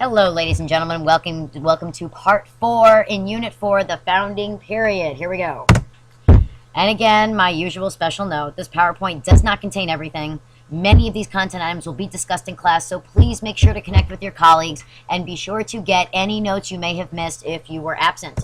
Hello, ladies and gentlemen. Welcome to part 4 in Unit 4, the founding period. Here we go. And again, my usual special note, this PowerPoint does not contain everything. Many of these content items will be discussed in class, so please make sure to connect with your colleagues and be sure to get any notes you may have missed if you were absent.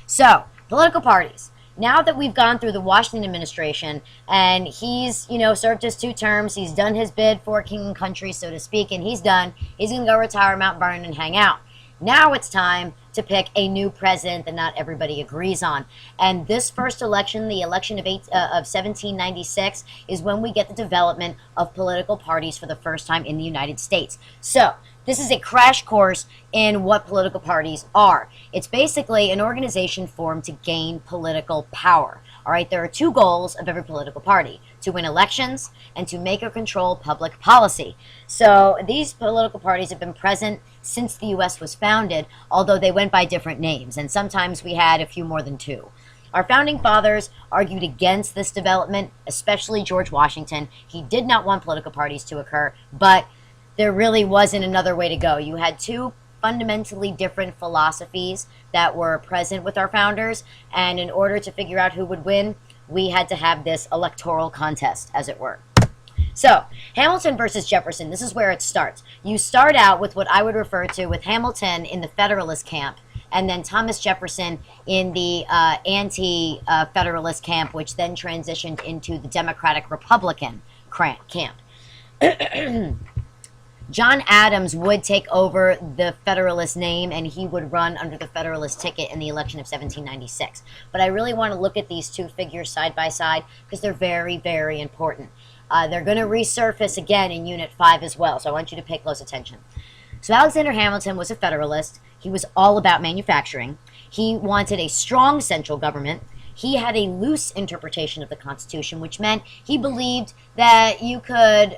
So, political parties. Now that we've gone through the Washington administration, and he's, served his 2 terms, he's done his bid for king and country, so to speak, and he's done. He's going to go retire Mount Vernon and hang out. Now it's time to pick a new president that not everybody agrees on. And this first election, the election of 1796, is when we get the development of political parties for the first time in the United States. So, this is a crash course in what political parties are. It's basically an organization formed to gain political power. All right, there are 2 goals of every political party: to win elections and to make or control public policy. So these political parties have been present since the U.S. was founded, although they went by different names, and sometimes we had a few more than 2. Our founding fathers argued against this development, especially George Washington. He did not want political parties to occur, but there really wasn't another way to go. You had 2 fundamentally different philosophies that were present with our founders, and in order to figure out who would win, we had to have this electoral contest, as it were. So, Hamilton versus Jefferson, this is where it starts. You start out with what I would refer to with Hamilton in the Federalist camp, and then Thomas Jefferson in the anti-Federalist camp, which then transitioned into the Democratic Republican camp. John Adams would take over the Federalist name, and he would run under the Federalist ticket in the election of 1796. But I really want to look at these 2 figures side by side because they're very, very important. They're going to resurface again in Unit 5 as well, so I want you to pay close attention. So Alexander Hamilton was a Federalist. He was all about manufacturing. He wanted a strong central government. He had a loose interpretation of the Constitution, which meant he believed that you could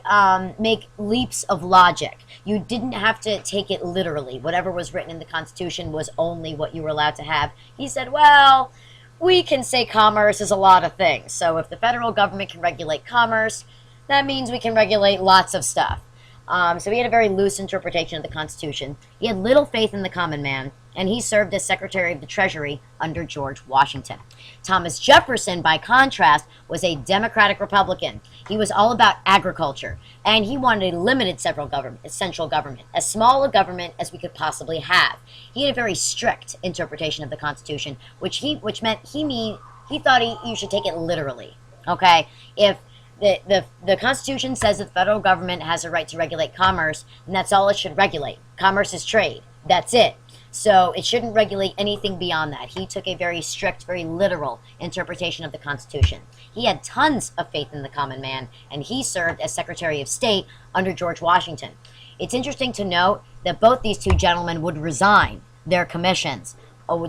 make leaps of logic. You didn't have to take it literally. Whatever was written in the Constitution was only what you were allowed to have. He said, well, we can say commerce is a lot of things. So if the federal government can regulate commerce, that means we can regulate lots of stuff. So he had a very loose interpretation of the Constitution. He had little faith in the common man, and he served as Secretary of the Treasury under George Washington. Thomas Jefferson, by contrast, was a Democratic Republican. He was all about agriculture, and he wanted a limited central government, as small a government as we could possibly have. He had a very strict interpretation of the Constitution, which meant he thought you should take it literally. Okay, if the Constitution says that the federal government has a right to regulate commerce, and that's all it should regulate. Commerce is trade. That's it. So it shouldn't regulate anything beyond that. He took a very strict, very literal interpretation of the Constitution. He had tons of faith in the common man, and he served as Secretary of State under George Washington. It's interesting to note that both these 2 gentlemen would resign their commissions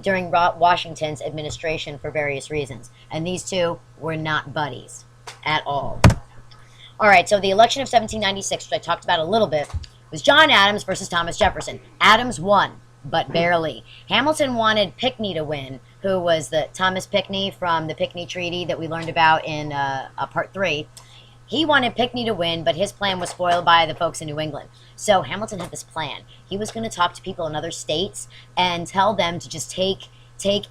during Washington's administration for various reasons, and these 2 were not buddies at all. All right, so the election of 1796, which I talked about a little bit, was John Adams versus Thomas Jefferson. Adams won, but barely. Hamilton wanted Pinckney to win, who was the Thomas Pinckney from the Pinckney Treaty that we learned about in Part 3. He wanted Pinckney to win, but his plan was spoiled by the folks in New England. So Hamilton had this plan. He was going to talk to people in other states and tell them to just take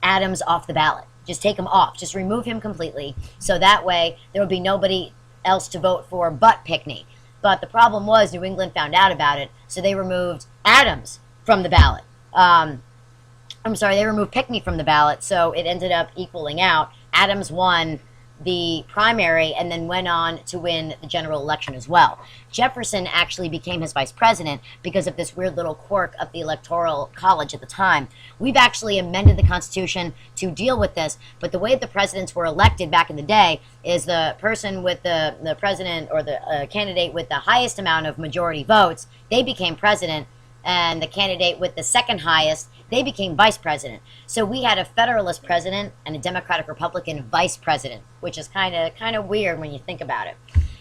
Adams off the ballot. Just take him off. Just remove him completely. So that way, there would be nobody else to vote for but Pinckney. But the problem was New England found out about it, so they removed Adams from the ballot. They removed Pinckney from the ballot, so it ended up equaling out. Adams won the primary and then went on to win the general election as well. Jefferson actually became his vice president because of this weird little quirk of the Electoral College at the time. We've actually amended the Constitution to deal with this, but the way the presidents were elected back in the day is the person with the president or the candidate with the highest amount of majority votes, they became president, and the candidate with the second highest, they became vice president. So we had a Federalist president and a Democratic Republican vice president, which is kind of weird when you think about it.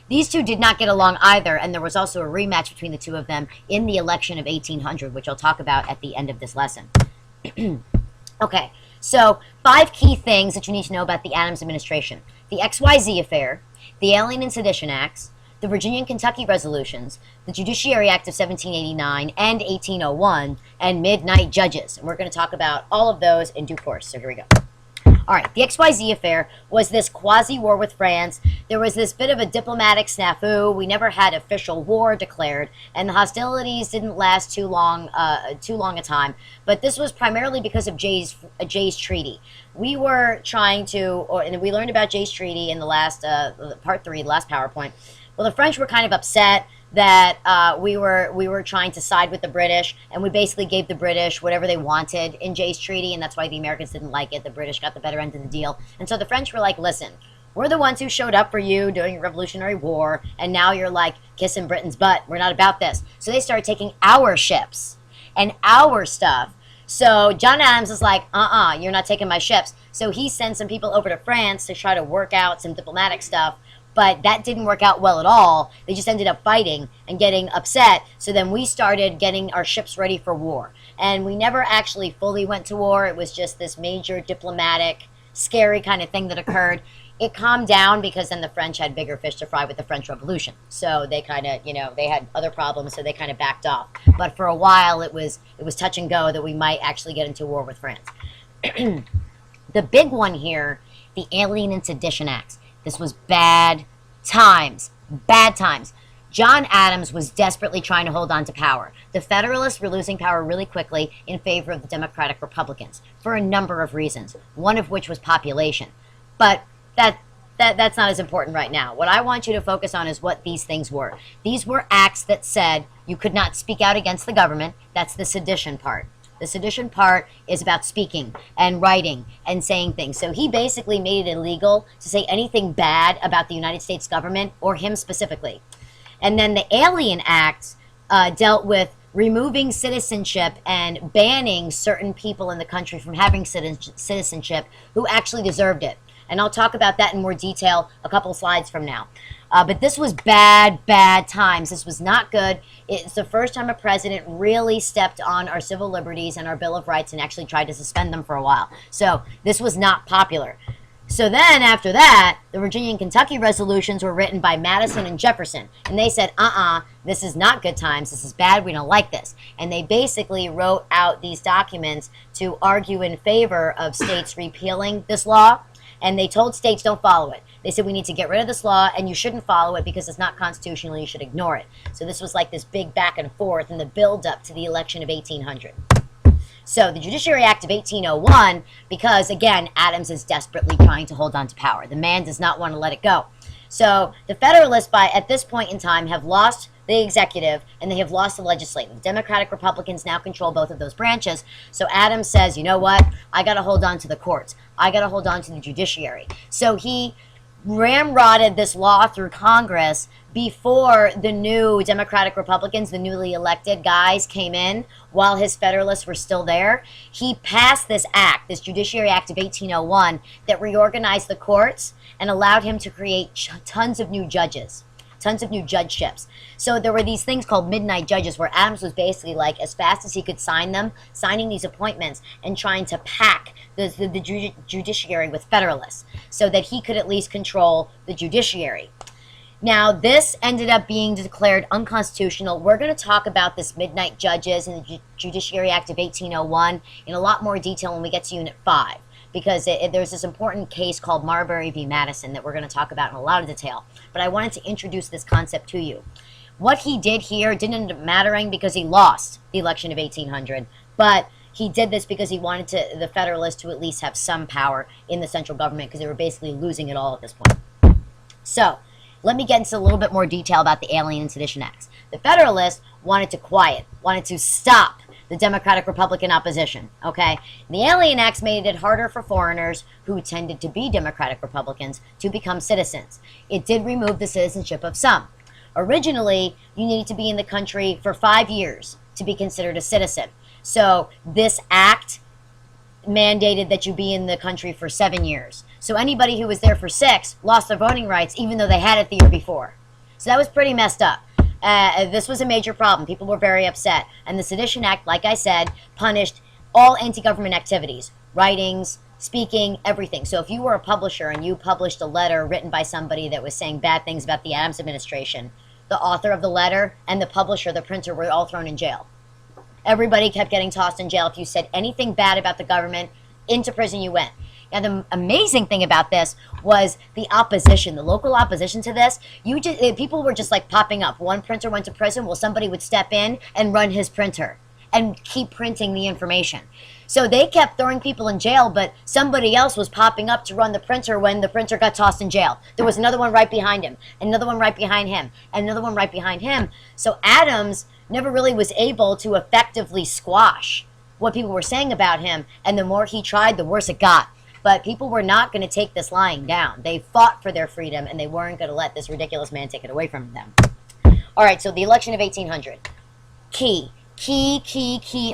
These 2 did not get along either, and there was also a rematch between the 2 of them in the election of 1800, which I'll talk about at the end of this lesson. Okay, so 5 key things that you need to know about the Adams administration: the XYZ affair, the Alien Sedition Acts, the Virginia and Kentucky resolutions, the Judiciary Act of 1789 and 1801, and midnight judges. And we're going to talk about all of those in due course. So here we go. All right, the XYZ affair was this quasi-war with France. There was this bit of a diplomatic snafu. We never had official war declared, and the hostilities didn't last too long a time. But this was primarily because of Jay's Treaty. We were trying to, and we learned about Jay's Treaty in the last part 3, the last PowerPoint. Well, the French were kind of upset that we were trying to side with the British, and we basically gave the British whatever they wanted in Jay's Treaty, and that's why the Americans didn't like it. The British got the better end of the deal. And so the French were like, listen, we're the ones who showed up for you during the Revolutionary War, and now you're like kissing Britain's butt. We're not about this. So they started taking our ships and our stuff. So John Adams is like, you're not taking my ships. So he sent some people over to France to try to work out some diplomatic stuff. But that didn't work out well at all. They just ended up fighting and getting upset. So then we started getting our ships ready for war. And we never actually fully went to war. It was just this major diplomatic, scary kind of thing that occurred. It calmed down because then the French had bigger fish to fry with the French Revolution. So they kind of, they had other problems, so they kind of backed off. But for a while, it was touch and go that we might actually get into war with France. The big one here, the Alien and Sedition Acts. This was bad times. Bad times. John Adams was desperately trying to hold on to power. The Federalists were losing power really quickly in favor of the Democratic Republicans for a number of reasons, one of which was population. But that's not as important right now. What I want you to focus on is what these things were. These were acts that said you could not speak out against the government. That's the sedition part. The sedition part is about speaking and writing and saying things. So he basically made it illegal to say anything bad about the United States government or him specifically. And then the Alien Act dealt with removing citizenship and banning certain people in the country from having citizenship who actually deserved it. And I'll talk about that in more detail a couple slides from now. But this was bad times. This was not good. It's the first time a president really stepped on our civil liberties and our Bill of Rights and actually tried to suspend them for a while. So this was not popular. So then after that, the Virginia and Kentucky resolutions were written by Madison and Jefferson. And they said, this is not good times. This is bad. We don't like this. And they basically wrote out these documents to argue in favor of states repealing this law. And they told states don't follow it. They said we need to get rid of this law and you shouldn't follow it because it's not constitutional. You should ignore it. So this was like this big back and forth in the build up to the election of 1800. So the Judiciary Act of 1801, because again, Adams is desperately trying to hold on to power. The man does not want to let it go. So the Federalists, at this point in time, have lost the executive and they have lost the legislative. The Democratic Republicans now control both of those branches. So Adams says, you know what? I got to hold on to the courts. I got to hold on to the judiciary. So he ramrodded this law through Congress before the new Democratic Republicans, the newly elected guys, came in while his Federalists were still there. He passed this act, this Judiciary Act of 1801, that reorganized the courts and allowed him to create tons of new judges. Tons of new judgeships. So there were these things called midnight judges where Adams was basically like, as fast as he could sign them, signing these appointments and trying to pack the judiciary with Federalists so that he could at least control the judiciary. Now, this ended up being declared unconstitutional. We're going to talk about this midnight judges and the Judiciary Act of 1801 in a lot more detail when we get to Unit 5. Because there's this important case called Marbury v. Madison that we're going to talk about in a lot of detail. But I wanted to introduce this concept to you. What he did here didn't end up mattering because he lost the election of 1800. But he did this because he wanted the Federalists to at least have some power in the central government because they were basically losing it all at this point. So, let me get into a little bit more detail about the Alien and Sedition Acts. The Federalists wanted to stop the Democratic-Republican opposition, okay? The Alien Acts made it harder for foreigners who tended to be Democratic Republicans to become citizens. It did remove the citizenship of some. Originally, you needed to be in the country for 5 years to be considered a citizen. So this act mandated that you be in the country for 7 years. So anybody who was there for 6 lost their voting rights even though they had it the year before. So that was pretty messed up. This was a major problem. People were very upset. And the Sedition Act, like I said, punished all anti-government activities, writings, speaking everything. So if you were a publisher and you published a letter written by somebody that was saying bad things about the Adams administration, the author of the letter and the publisher, the printer, were all thrown in jail. Everybody kept getting tossed in jail. If you said anything bad about the government, into prison you went. Now, the amazing thing about this was the opposition, the local opposition to this. People were just like popping up. One printer went to prison. Well, somebody would step in and run his printer and keep printing the information. So they kept throwing people in jail, but somebody else was popping up to run the printer when the printer got tossed in jail. There was another one right behind him, another one right behind him, another one right behind him. So Adams never really was able to effectively squash what people were saying about him, and the more he tried, the worse it got. But people were not going to take this lying down. They fought for their freedom, and they weren't going to let this ridiculous man take it away from them. All right, so the election of 1800. Key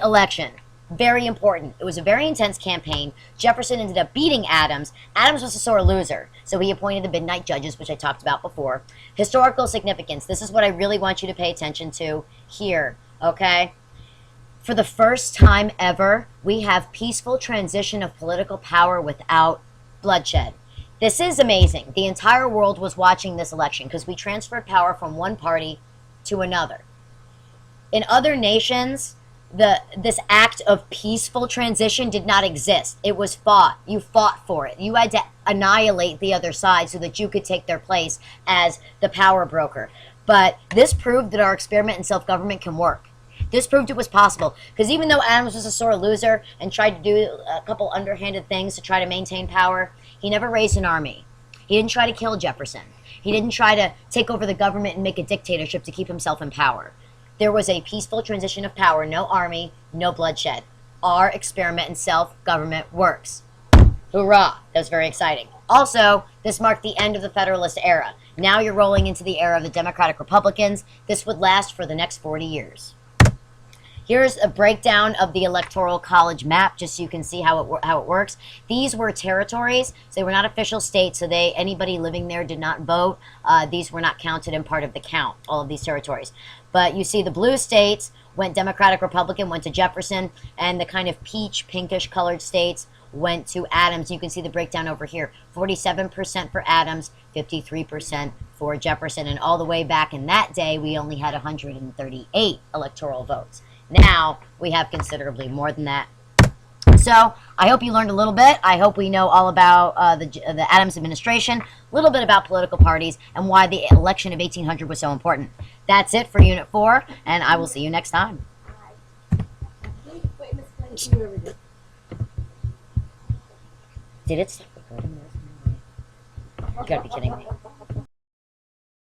election. Very important. It was a very intense campaign. Jefferson ended up beating Adams. Adams was a sore loser, so he appointed the midnight judges, which I talked about before. Historical significance. This is what I really want you to pay attention to here, okay? For the first time ever, we have peaceful transition of political power without bloodshed. This is amazing. The entire world was watching this election because we transferred power from one party to another. In other nations, this act of peaceful transition did not exist. It was fought. You fought for it. You had to annihilate the other side so that you could take their place as the power broker. But this proved that our experiment in self-government can work. This proved it was possible. Because even though Adams was a sore loser and tried to do a couple underhanded things to try to maintain power, he never raised an army. He didn't try to kill Jefferson. He didn't try to take over the government and make a dictatorship to keep himself in power. There was a peaceful transition of power, no army, no bloodshed. Our experiment in self-government works. Hoorah! That was very exciting. Also, this marked the end of the Federalist era. Now you're rolling into the era of the Democratic Republicans. This would last for the next 40 years. Here's a breakdown of the Electoral College map, just so you can see how it works. These were territories, so they were not official states, so anybody living there did not vote. These were not counted in part of the count, all of these territories. But you see the blue states went Democratic, Republican, went to Jefferson, and the kind of peach, pinkish colored states went to Adams. You can see the breakdown over here. 47% for Adams, 53% for Jefferson, and all the way back in that day, we only had 138 electoral votes. Now, we have considerably more than that. So, I hope you learned a little bit. I hope we know all about the Adams administration, a little bit about political parties, and why the election of 1800 was so important. That's it for Unit 4, and I will see you next time. Did it stop recording? You gotta be kidding me.